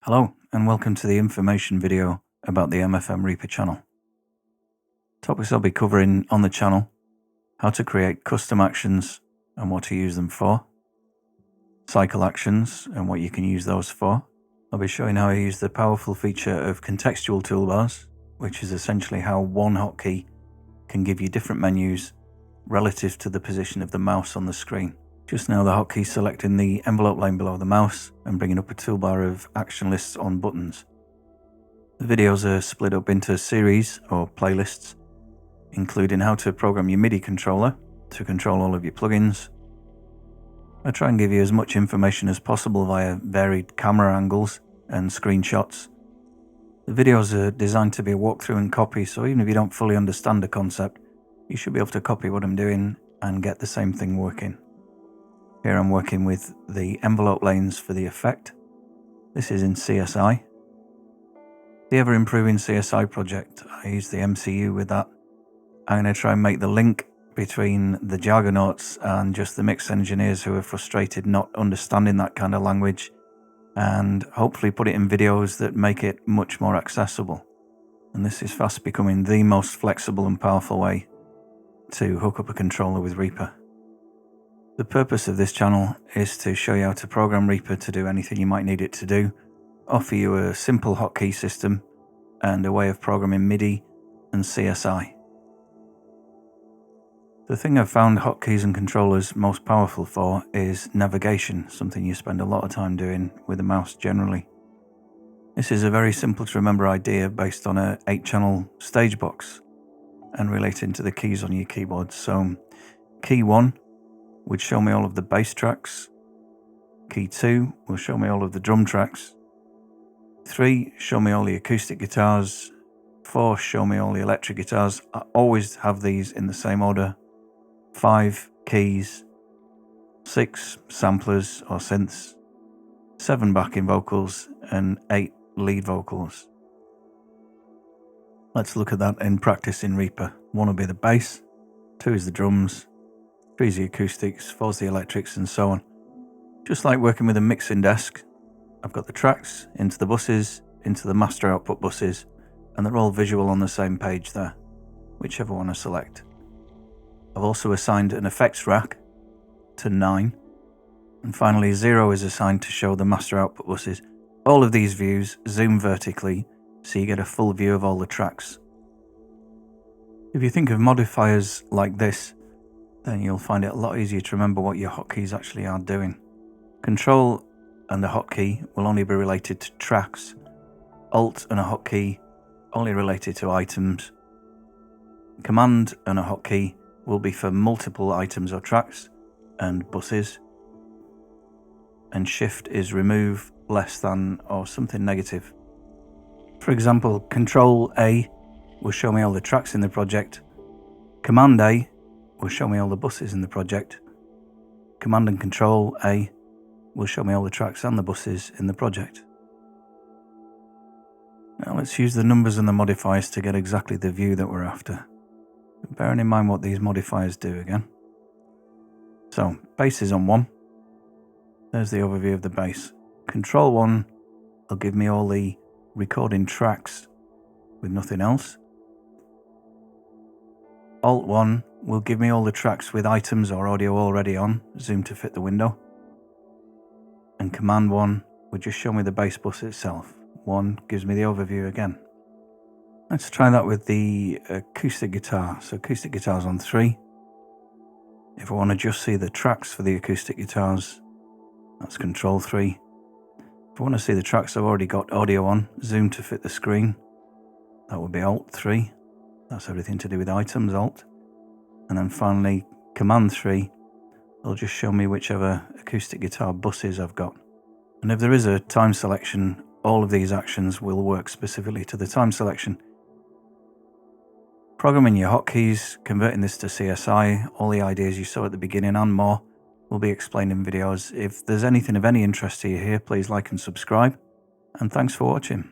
Hello and welcome to the information video about the MFM Reaper channel. Topics I'll be covering on the channel: how to create custom actions and what to use them for, cycle actions and what you can use those for. I'll be showing how I use the powerful feature of contextual toolbars, which is essentially how one hotkey can give you different menus relative to the position of the mouse on the screen. Just now the hotkey selecting the envelope lane below the mouse and bringing up a toolbar of action lists on buttons. The videos are split up into a series or playlists, including how to program your MIDI controller to control all of your plugins. I try and give you as much information as possible via varied camera angles and screenshots. The videos are designed to be a walkthrough and copy, so even if you don't fully understand the concept, you should be able to copy what I'm doing and get the same thing working. Here I'm working with the envelope lanes for the effect. This is in CSI. The ever-improving CSI project, I use the MCU with that. I'm going to try and make the link between the jargonauts and just the mix engineers who are frustrated not understanding that kind of language, and hopefully put it in videos that make it much more accessible. And this is fast becoming the most flexible and powerful way to hook up a controller with Reaper. The purpose of this channel is to show you how to program Reaper to do anything you might need it to do, offer you a simple hotkey system, and a way of programming MIDI and CSI. The thing I've found hotkeys and controllers most powerful for is navigation, something you spend a lot of time doing with a mouse generally. This is a very simple to remember idea based on a 8-channel stage box and relating to the keys on your keyboard. So key 1 would show me all of the bass tracks. Key 2 will show me all of the drum tracks. 3 show me all the acoustic guitars. 4 show me all the electric guitars. I always have these in the same order. 5 keys. 6 samplers or synths. 7 backing vocals and 8 lead vocals. Let's look at that in practice in Reaper. 1 will be the bass, 2 is the drums, 3 is the acoustics, 4 is the electrics, and so on. Just like working with a mixing desk, I've got the tracks into the buses, into the master output buses, and they're all visual on the same page there, whichever one I select. I've also assigned an effects rack to 9, and finally 0 is assigned to show the master output buses. All of these views zoom vertically so you get a full view of all the tracks. If you think of modifiers like this, then you'll find it a lot easier to remember what your hotkeys actually are doing. Control and a hotkey will only be related to tracks. Alt and a hotkey only related to items. Command and a hotkey will be for multiple items or tracks and buses. And Shift is remove, less than, or something negative. For example, Control A will show me all the tracks in the project. Command A will show me all the buses in the project. Command and Control A will show me all the tracks and the buses in the project. Now let's use the numbers and the modifiers to get exactly the view that we're after. Bearing in mind what these modifiers do again. So, bass is on 1. There's the overview of the bass. Control 1 will give me all the recording tracks with nothing else. Alt 1 will give me all the tracks with items or audio already on, zoom to fit the window. And Command 1 would just show me the bass bus itself. 1 gives me the overview again. Let's try that with the acoustic guitar. So acoustic guitar's on 3. If I want to just see the tracks for the acoustic guitars, that's Control 3. If I want to see the tracks I've already got audio on, zoom to fit the screen, that would be Alt 3. That's everything to do with items, Alt. And then finally, Command 3 will just show me whichever acoustic guitar buses I've got. And if there is a time selection, all of these actions will work specifically to the time selection. Programming your hotkeys, converting this to CSI, all the ideas you saw at the beginning and more will be explained in videos. If there's anything of any interest to you here, please like and subscribe. And thanks for watching.